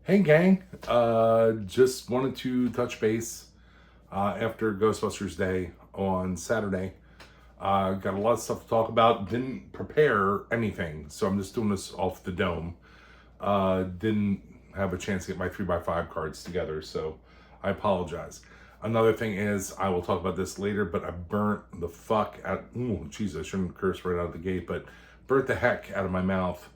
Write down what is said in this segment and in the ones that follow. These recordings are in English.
Hey gang, just wanted to touch base after Ghostbusters Day on Saturday. Got a lot of stuff to talk about. Didn't prepare anything, so I'm just doing this off the dome. Didn't have a chance to get my 3x5 cards together, so I apologize. Another thing is, I will talk about this later, but I burnt the fuck out. Ooh, jeez, I shouldn't curse right out of the gate, but burnt the heck out of my mouth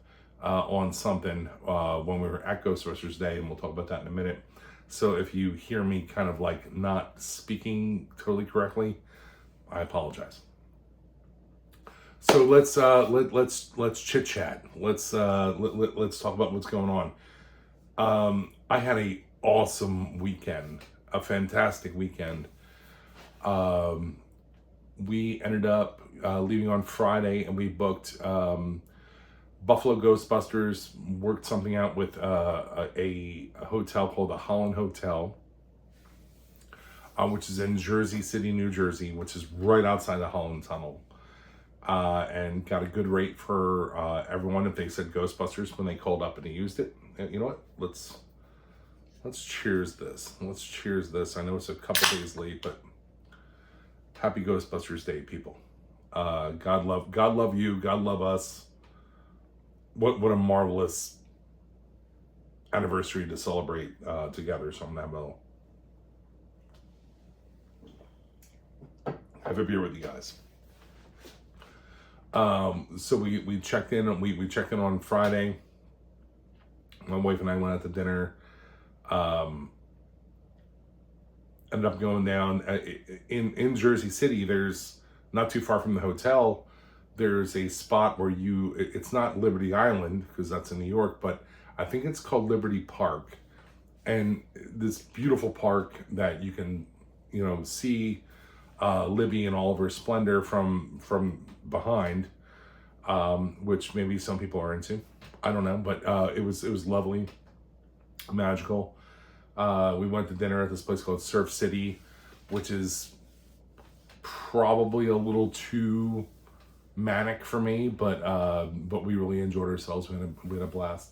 on something when we were at Ghostbusters Day, and we'll talk about that in a minute. So if you hear me kind of like not speaking totally correctly, I apologize. So let's chit chat. Let's talk about what's going on. I had a awesome weekend, a fantastic weekend. Um, we ended up leaving on Friday, and we booked Buffalo Ghostbusters. Worked something out with a hotel called the Holland Hotel, which is in Jersey City, New Jersey, which is right outside the Holland Tunnel. And got a good rate for everyone if they said Ghostbusters when they called up and they used it. You know what? Let's cheers this. Let's cheers this. I know it's a couple days late, but happy Ghostbusters Day, people. God love you. God love us. What a marvelous anniversary to celebrate together. So I'm gonna have a beer with you guys. So we checked in. We checked in on Friday. My wife and I went out to dinner. Ended up going down in Jersey City. There's not too far from the hotel. There's a spot where it's not Liberty Island because that's in New York, but I think it's called Liberty Park, and this beautiful park that you can see Libby in all of her splendor from behind, which maybe some people are into. I don't know, but it was lovely, magical. We went to dinner at this place called Surf City, which is probably a little too manic for me, but we really enjoyed ourselves. We had a blast.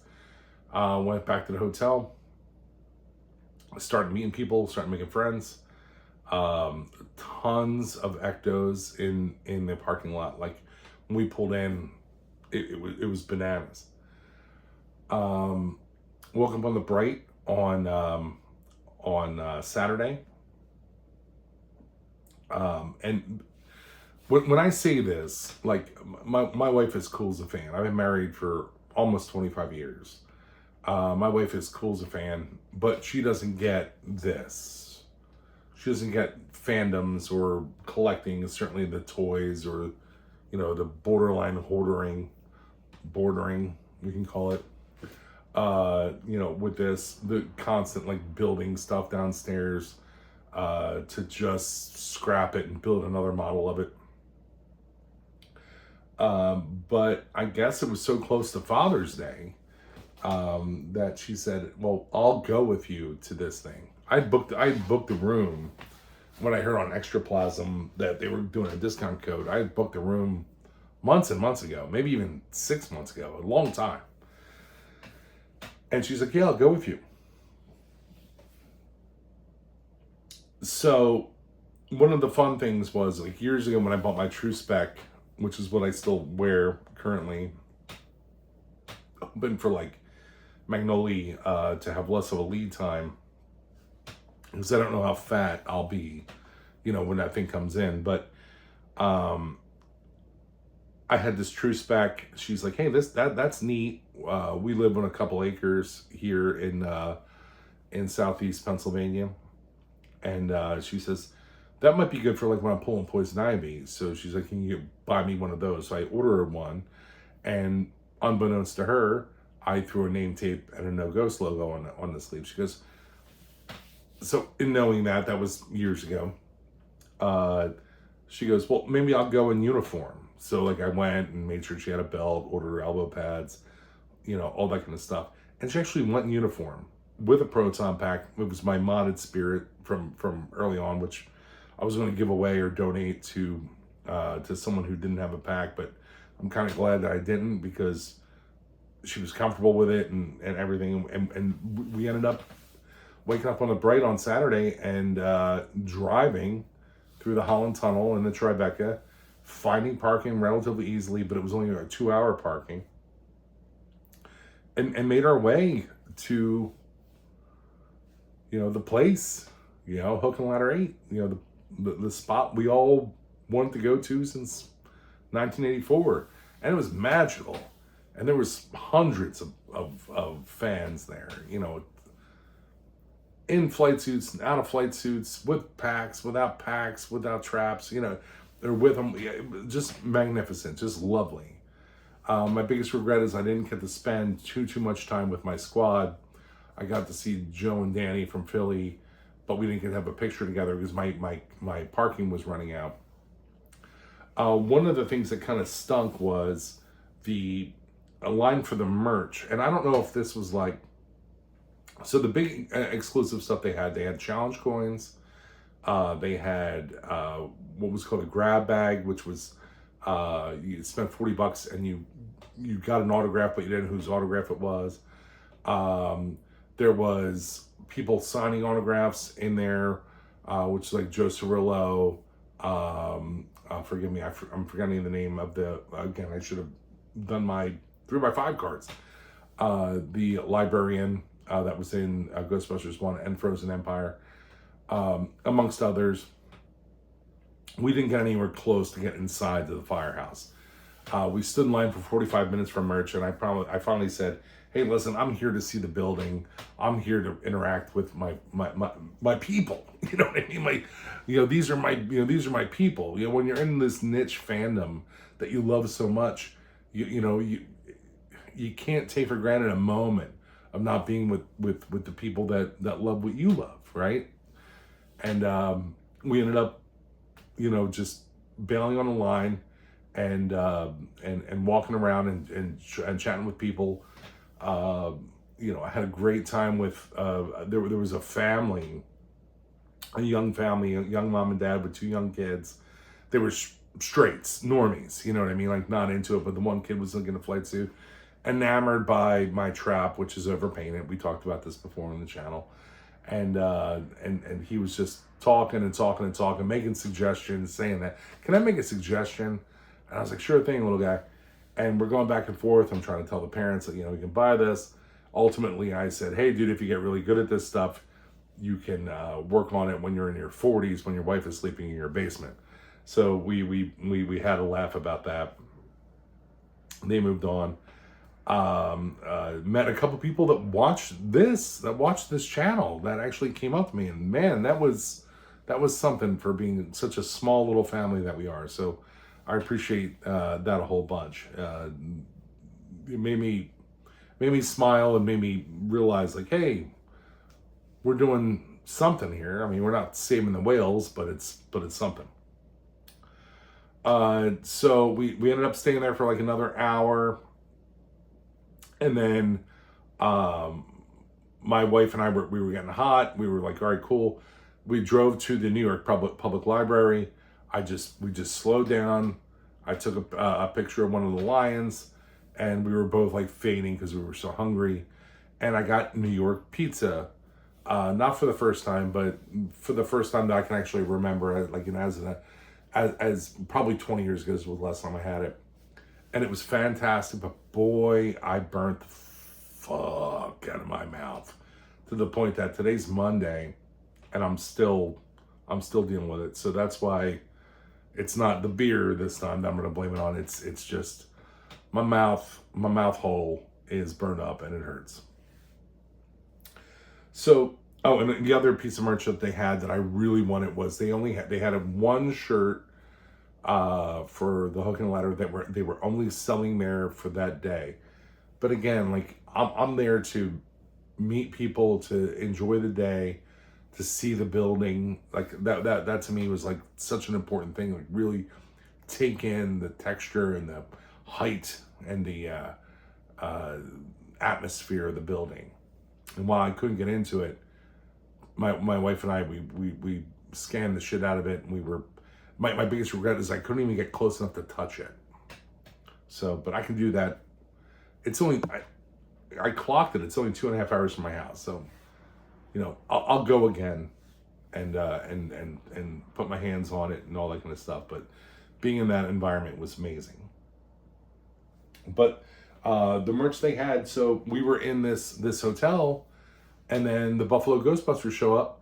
Went back to the hotel, started meeting people, started making friends. Tons of ectos in the parking lot. Like when we pulled in, it was bananas. Woke up on the bright on Saturday. And when I say this, like my wife is cool as a fan. I've been married for almost 25 years. My wife is cool as a fan, but she doesn't get this. She doesn't get fandoms or collecting, certainly the toys or, the borderline bordering, we can call it. With the constant like building stuff downstairs, to just scrap it and build another model of it. But I guess it was so close to Father's Day that she said, "Well, I'll go with you to this thing." I booked the room when I heard on Extraplasm that they were doing a discount code. I booked the room months and months ago, maybe even 6 months ago, a long time. And she's like, "Yeah, I'll go with you." So one of the fun things was like years ago when I bought my True Spec, which is what I still wear currently, hoping for like Magnolia to have less of a lead time because I don't know how fat I'll be, when that thing comes in. But I had this True Spec. She's like, "Hey, that's neat. We live on a couple acres here in Southeast Pennsylvania," and she says that might be good for like when I'm pulling poison ivy. So she's like, "Can you buy me one of those?" So I order her one, and unbeknownst to her, I threw a name tape and a No Ghost logo on the sleeve. She goes, so in knowing that was years ago, she goes, "Well, maybe I'll go in uniform." So like I went and made sure she had a belt, ordered her elbow pads, all that kind of stuff. And she actually went in uniform with a proton pack. It was my modded spirit from early on, which I was going to give away or donate to someone who didn't have a pack, but I'm kind of glad that I didn't because she was comfortable with it and everything. And we ended up waking up on the bright on Saturday and driving through the Holland Tunnel in the Tribeca, finding parking relatively easily, but it was only a 2-hour parking, and made our way to, the place, Hook and Ladder 8, the spot we all wanted to go to since 1984, and it was magical, and there was hundreds of fans there, in flight suits and out of flight suits, with packs, without packs, without traps, they're with them. Just magnificent, just lovely. My biggest regret is I didn't get to spend too much time with my squad. I got to see Joe and Danny from Philly, but we didn't get to have a picture together because my parking was running out. One of the things that kind of stunk was a line for the merch, and I don't know if this was like, so the big exclusive stuff they had challenge coins. They had what was called a grab bag, which was you spent $40 and you got an autograph, but you didn't know whose autograph it was. There was people signing autographs in there, which is like Joe Cirillo. Forgive me, I'm forgetting the name of again, I should have done my 3x5 cards. The librarian that was in Ghostbusters 1 and Frozen Empire, amongst others. We didn't get anywhere close to get inside to the firehouse. We stood in line for 45 minutes for merch, and I finally said, "Hey, listen, I'm here to see the building. I'm here to interact with my people. You know what I mean? These are my people. When you're in this niche fandom that you love so much, you can't take for granted a moment of not being with the people that love what you love, right?" And we ended up, just bailing on the line and walking around and chatting with people. I had a great time with, there was a family, a young family, a young mom and dad with 2 young kids. They were straights, normies, you know what I mean? Like, not into it, but the one kid was looking at a flight suit, enamored by my trap, which is overpainted. We talked about this before on the channel. And he was just talking, making suggestions, saying that, "Can I make a suggestion?" And I was like, "Sure thing, little guy." And we're going back and forth. I'm trying to tell the parents that, you can buy this. Ultimately, I said, "Hey, dude, if you get really good at this stuff, you can work on it when you're in your 40s, when your wife is sleeping in your basement." So we had a laugh about that. They moved on. Met a couple people that watched this channel that actually came up to me, and man, that was something for being such a small little family that we are. So I appreciate that a whole bunch. It made me smile and made me realize, like, hey, we're doing something here. I mean, we're not saving the whales, but it's something. So we ended up staying there for like another hour. And then my wife and I we were getting hot. We were like, all right, cool. We drove to the New York Public Library. We just slowed down. I took a picture of one of the lions, and we were both like fainting because we were so hungry. And I got New York pizza, not for the first time, but for the first time that I can actually remember, like, as probably 20 years ago was the last time I had it. And it was fantastic, but boy, I burnt the fuck out of my mouth to the point that today's Monday, and I'm still dealing with it. So that's why it's not the beer this time that I'm gonna blame it on. It's just my mouth hole is burned up and it hurts. So, and the other piece of merch that they had that I really wanted was they had one shirt for the Hook and Ladder that they were only selling there for that day. But again, like, I'm there to meet people, to enjoy the day, to see the building. Like, that to me was like such an important thing. Like, really take in the texture and the height and the atmosphere of the building. And while I couldn't get into it, my wife and I we scanned the shit out of it, and we were. My biggest regret is I couldn't even get close enough to touch it. So, but I can do that. It's only, I clocked it. It's only 2.5 hours from my house, so I'll go again and put my hands on it and all that kind of stuff. But being in that environment was amazing. But the merch they had, so we were in this hotel, and then the Buffalo Ghostbusters show up,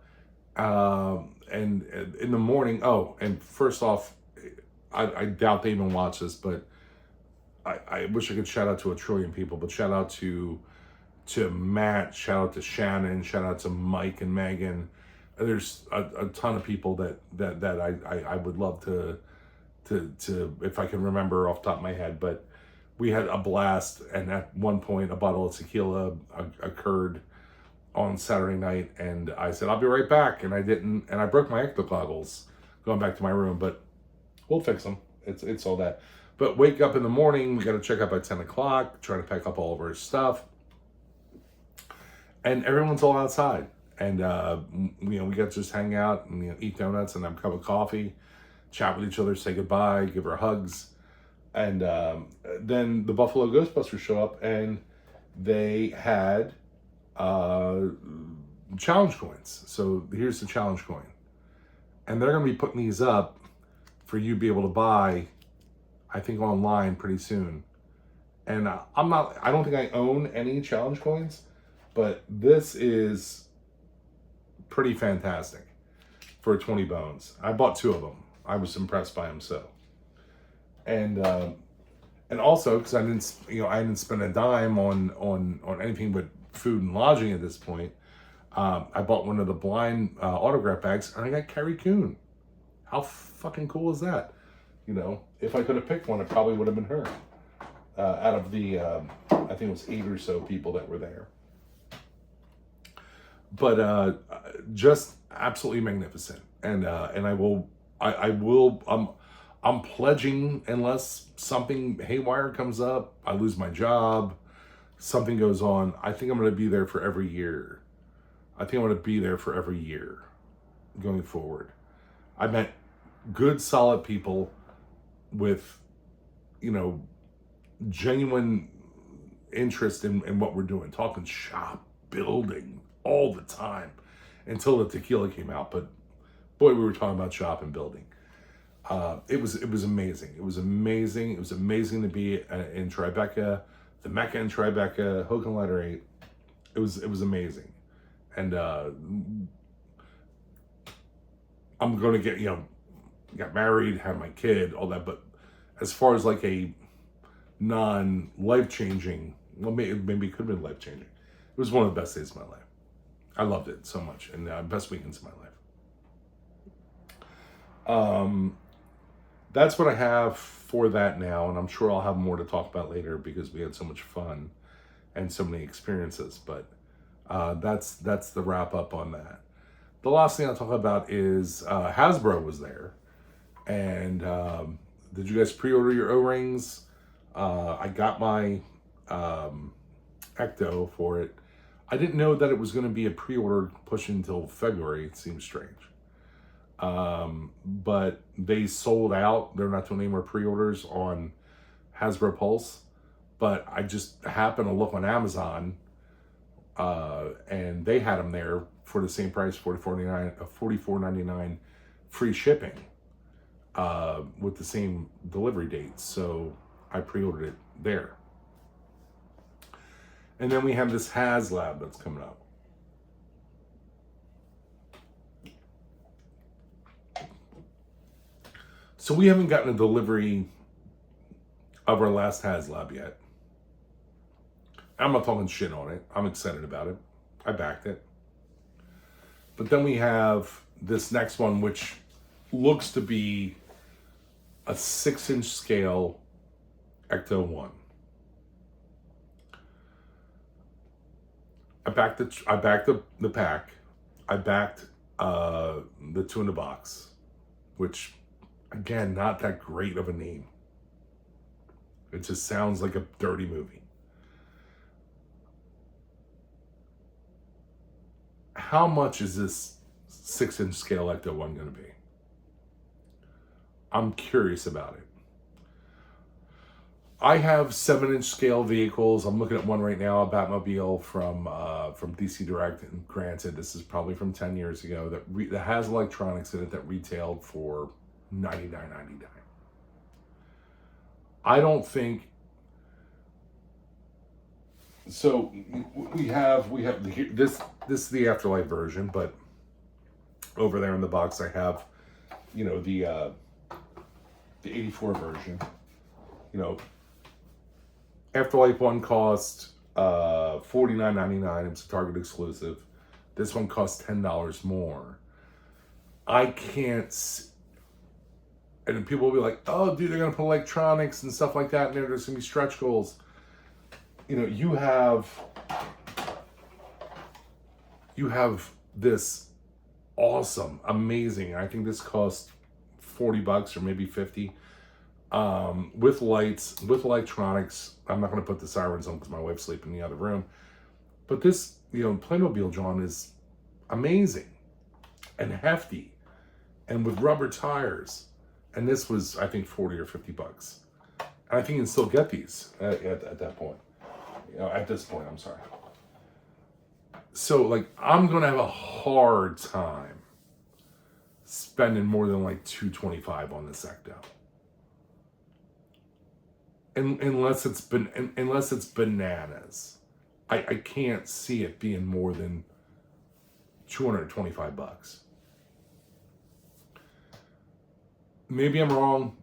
and in the morning. Oh, and first off, I doubt they even watch this, but I wish I could shout out to a trillion people, but shout out to Matt, shout out to Shannon, shout out to Mike and Megan. There's a ton of people that I would love to if I can remember off the top of my head, but we had a blast. And at one point, a bottle of tequila occurred on Saturday night, and I said, I'll be right back. And I didn't, and I broke my ecto goggles going back to my room, but we'll fix them. It's all that. But wake up in the morning, we got to check up at 10 o'clock, try to pack up all of our stuff. And everyone's all outside. And, we got to just hang out and eat donuts and have a cup of coffee, chat with each other, say goodbye, give her hugs. And then the Buffalo Ghostbusters show up, and they had challenge coins. So here's the challenge coin. And they're going to be putting these up for you to be able to buy, I think, online pretty soon. And I don't think I own any challenge coins, but this is pretty fantastic for 20 bones. I bought 2 of them. I was impressed by them, so. And also, because I didn't spend a dime on anything but food and lodging at this point, I bought one of the blind autograph bags, and I got Carrie Coon. How fucking cool is that? If I could have picked one, it probably would have been her. Out of the, I think it was 8 or so people that were there. But just absolutely magnificent. And I'm pledging, unless something haywire comes up, I lose my job, something goes on, I think I'm going to be there for every year. Going forward. I met good, solid people with, genuine interest in what we're doing, talking shop, building all the time until the tequila came out. But boy, we were talking about shop and building. It was amazing. It was amazing. It was amazing to be in Tribeca, the Mecca in Tribeca, Hook and Ladder 8. It was amazing. And I'm going to got married, had my kid, all that. But as far as like a non-life-changing, well, maybe it could have been life-changing. It was one of the best days of my life. I loved it so much, and best weekends of my life. That's what I have for that now, and I'm sure I'll have more to talk about later because we had so much fun and so many experiences. But that's the wrap up on that. The last thing I'll talk about is Hasbro was there, and did you guys pre-order your O-rings? I got my Ecto for it. I didn't know that it was going to be a pre-order push until February. It seems strange. But they sold out. They're not doing any more pre-orders on Hasbro Pulse. But I just happened to look on Amazon, and they had them there for the same price, $44.99, free shipping, with the same delivery date. So I pre-ordered it there. And then we have this Haslab that's coming up. So we haven't gotten a delivery of our last Haslab yet. I'm not talking shit on it. I'm excited about it. I backed it. But then we have this next one, which looks to be a 6-inch scale Ecto 1. I backed the pack. I backed the 2 in the box, which, again, not that great of a name. It just sounds like a dirty movie. How much is this 6-inch scale Ecto 1 going to be? I'm curious about it. I have 7-inch scale vehicles. I'm looking at one right now, a Batmobile from DC Direct. And granted, this is probably from 10 years ago that has electronics in it that retailed for $99.99. I don't think so. We have this. This is the Afterlife version, but over there in the box I have, the '84 version. You know, Afterlife one cost $49.99. It's a Target exclusive. This one costs $10 more. I can't. And people will be like, "Oh, dude, they're gonna put electronics and stuff like that in there. There's gonna be stretch goals." You have this awesome, amazing. I think this cost $40 or maybe 50. With lights, with electronics. I'm not going to put the sirens on because my wife's sleeping in the other room. But this, Playmobil, John, is amazing and hefty and with rubber tires. And this was, I think, 40 or 50 bucks. And I think you can still get these at that point. At this point, I'm sorry. So, I'm going to have a hard time spending more than $225 on this Ecto. Unless it's bananas. I can't see it being more than $225. Maybe I'm wrong.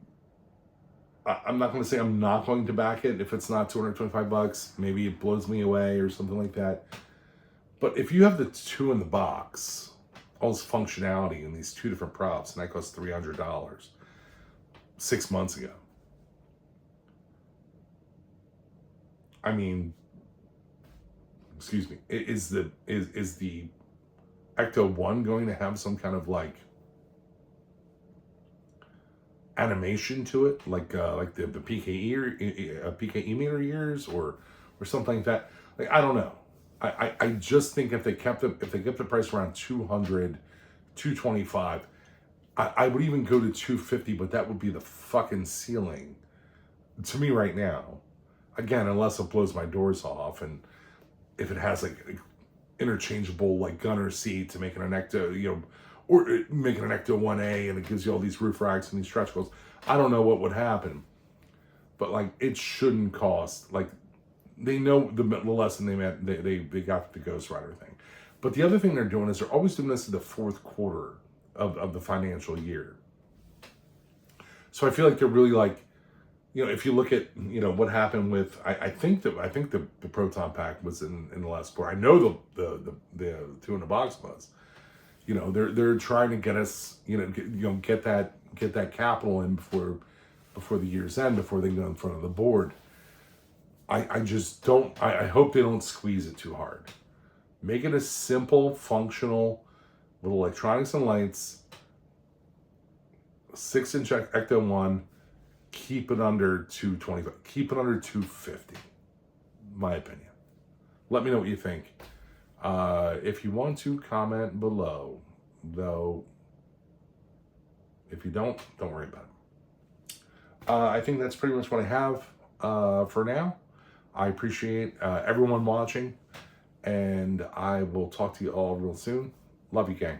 I'm not going to say I'm not going to back it if it's not $225. Maybe it blows me away or something like that. But if you have the two in the box, all this functionality and these two different props, and that cost $300 6 months ago. I mean, excuse me, is the Ecto 1 going to have some kind of animation to it, like the PKE meter ears or something like that? I don't know. I just think if they kept the price around 200, 225, I would even go to 250, but that would be the fucking ceiling to me right now. Again, unless it blows my doors off, and if it has interchangeable gunner seat to make it an Ecto, or making an Ecto 1A, and it gives you all these roof racks and these stretch goals. I don't know what would happen, but it shouldn't cost they know the lesson they got the Ghost Rider thing. But the other thing they're doing is they're always doing this in the fourth quarter of the financial year. So I feel like they're really if you look at what happened with I think the Proton Pack was in the last quarter. I know the two in the box was. They're trying to get us get that capital in before the year's end, before they go in front of the board. I just don't. I hope they don't squeeze it too hard. Make it a simple, functional, with electronics and lights. 6-inch Ecto 1. Keep it under 225. Keep it under 250. My opinion. Let me know what you think. If you want to, comment below. Though, if you don't worry about it. I think that's pretty much what I have for now. I appreciate everyone watching, and I will talk to you all real soon. Love you, gang.